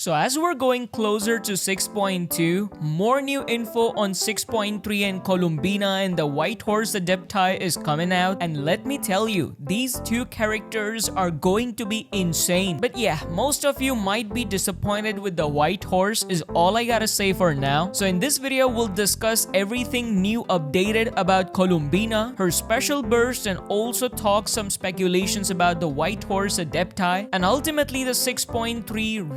So as we're going closer to 6.2, more new info on 6.3 and Columbina and the White Horse Adepti is coming out, and let me tell you, these two characters are going to be insane. But yeah, most of you might be disappointed with the White Horse is all I gotta say for now. So in this video, we'll discuss everything new updated about Columbina, her special burst, and also talk some speculations about the White Horse Adepti, and ultimately the 6.3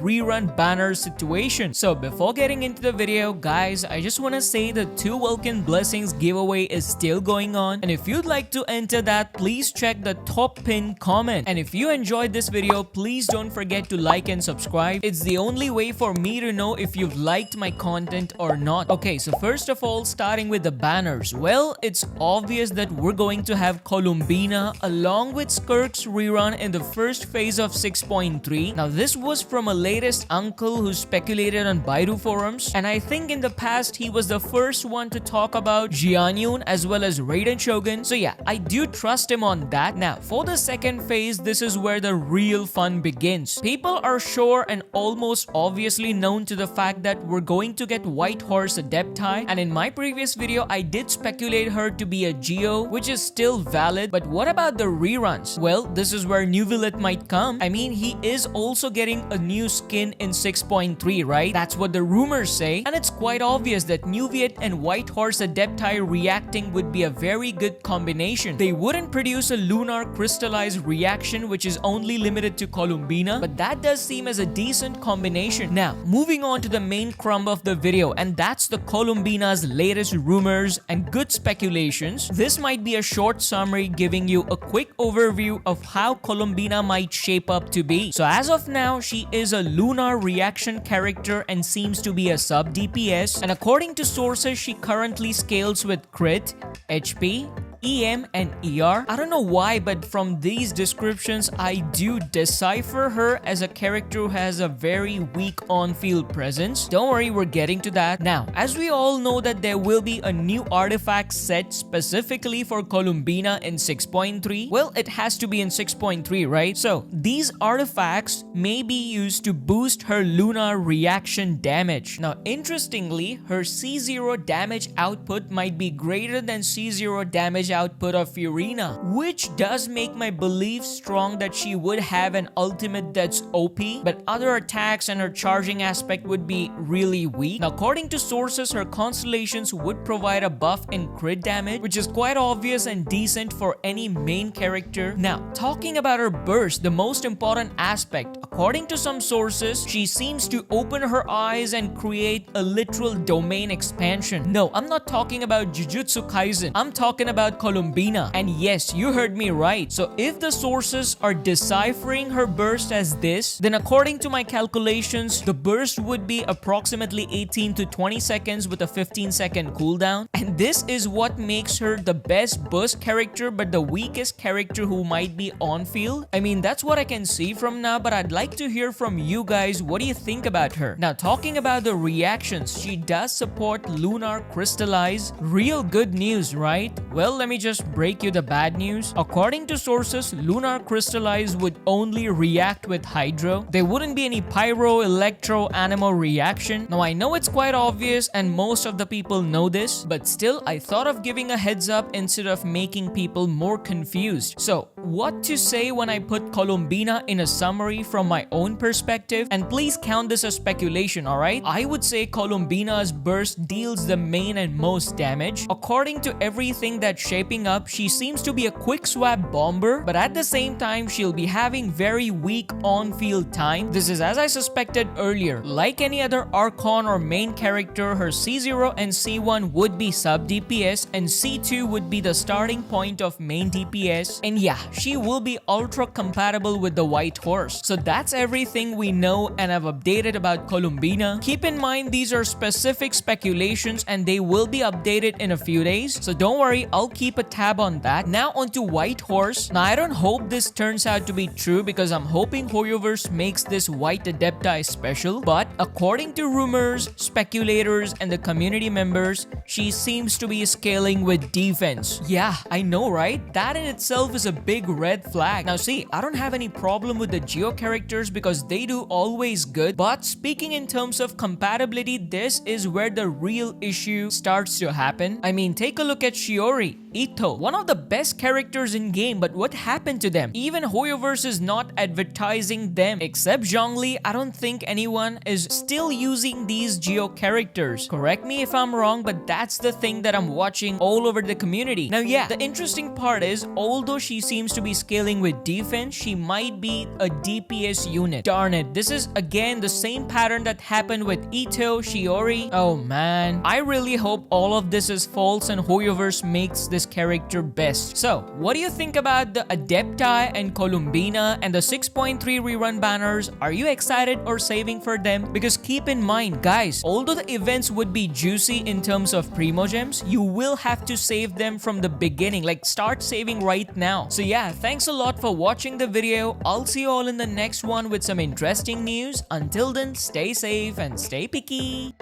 rerun banner situation. So before getting into the video, guys, I just want to say the 2 Welkin Blessings giveaway is still going on, and if you'd like to enter that, please check the top pinned comment. And if you enjoyed this video, please don't forget to like and subscribe. It's the only way for me to know if you've liked my content or not. Okay, so first of all, starting with the banners. Well, it's obvious that we're going to have Columbina along with Skirk's rerun in the first phase of 6.3. Now this was from a latest uncle who speculated on Baidu forums, and I think in the past he was the first one to talk about Jianyun as well as Raiden Shogun. So yeah, I do trust him on that. Now for the second phase, this is where the real fun begins. People are sure and almost obviously known to the fact that we're going to get White Horse Adepti, and in my previous video I did speculate her to be a Geo, which is still valid. But what about the reruns? Well, this is where Nuvilet might come. I mean, he is also getting a new skin in 6.3, right? That's what the rumors say, and it's quite obvious that Nuviet and White Horse Adepti reacting would be a very good combination. They wouldn't produce a lunar crystallized reaction, which is only limited to Columbina, but that does seem as a decent combination. Now, moving on to the main crumb of the video, and that's the Columbina's latest rumors and good speculations. This might be a short summary giving you a quick overview of how Columbina might shape up to be. So as of now, she is a lunar reaction character and seems to be a sub DPS, and according to sources, she currently scales with crit, HP, EM and ER. I don't know why, but from these descriptions, I do decipher her as a character who has a very weak on-field presence. Don't worry, we're getting to that. Now, as we all know that there will be a new artifact set specifically for Columbina in 6.3, well, it has to be in 6.3, right? So, these artifacts may be used to boost her lunar reaction damage. Now, interestingly, her C0 damage output might be greater than C0 damage output of Furina, which does make my belief strong that she would have an ultimate that's OP, but other attacks and her charging aspect would be really weak. Now, according to sources, her constellations would provide a buff in crit damage, which is quite obvious and decent for any main character. Now, talking about her burst, the most important aspect, according to some sources, she seems to open her eyes and create a literal domain expansion. No, I'm not talking about Jujutsu Kaisen. I'm talking about Columbina. And yes, you heard me right. So if the sources are deciphering her burst as this, then according to my calculations, the burst would be approximately 18 to 20 seconds with a 15-second cooldown. And this is what makes her the best burst character but the weakest character who might be on field. I mean, that's what I can see from now, but I'd like to hear from you guys. What do you think about her? Now, talking about the reactions, she does support lunar crystallize. Real good news, right? Well, let me just break you the bad news. According to sources, lunar crystallize would only react with hydro. There wouldn't be any pyro, electro, anemo reaction. Now, I know it's quite obvious and most of the people know this, but still, I thought of giving a heads up instead of making people more confused. So, what to say when I put Columbina in a summary from my own perspective? And please count this as speculation, alright? I would say Columbina's burst deals the main and most damage. According to everything that's shaping up, she seems to be a quick swap bomber, but at the same time, she'll be having very weak on-field time. This is as I suspected earlier. Like any other Archon or main character, her C0 and C1 would be sub DPS, and C2 would be the starting point of main DPS. And yeah, she will be ultra compatible with the White Horse. So that's everything we know and I've updated about Columbina. Keep in mind, these are specific speculations and they will be updated in a few days. So don't worry, I'll keep a tab on that. Now onto White Horse. Now I don't hope this turns out to be true because I'm hoping Hoyoverse makes this White Adepti special. But according to rumors, speculators, and the community members, she seems to be scaling with defense. Yeah, I know, right? That in itself is a big big red flag. Now see, I don't have any problem with the Geo characters because they do always good, but speaking in terms of compatibility, this is where the real issue starts to happen. I mean, take a look at Shiori, Ito, one of the best characters in game, but what happened to them? Even Hoyoverse is not advertising them. Except Zhongli, I don't think anyone is still using these Geo characters. Correct me if I'm wrong, but that's the thing that I'm watching all over the community. Now yeah, the interesting part is, although she seems to be scaling with defense, she might be a DPS unit. Darn it, this is again the same pattern that happened with Ito, Shiori. Oh man, I really hope all of this is false and Hoyoverse makes this character best. So, what do you think about the Adepti and Columbina and the 6.3 rerun banners? Are you excited or saving for them? Because keep in mind, guys, although the events would be juicy in terms of Primogems, you will have to save them from the beginning. Like, start saving right now. So yeah, thanks a lot for watching the video. I'll see you all in the next one with some interesting news. Until then, stay safe and stay picky.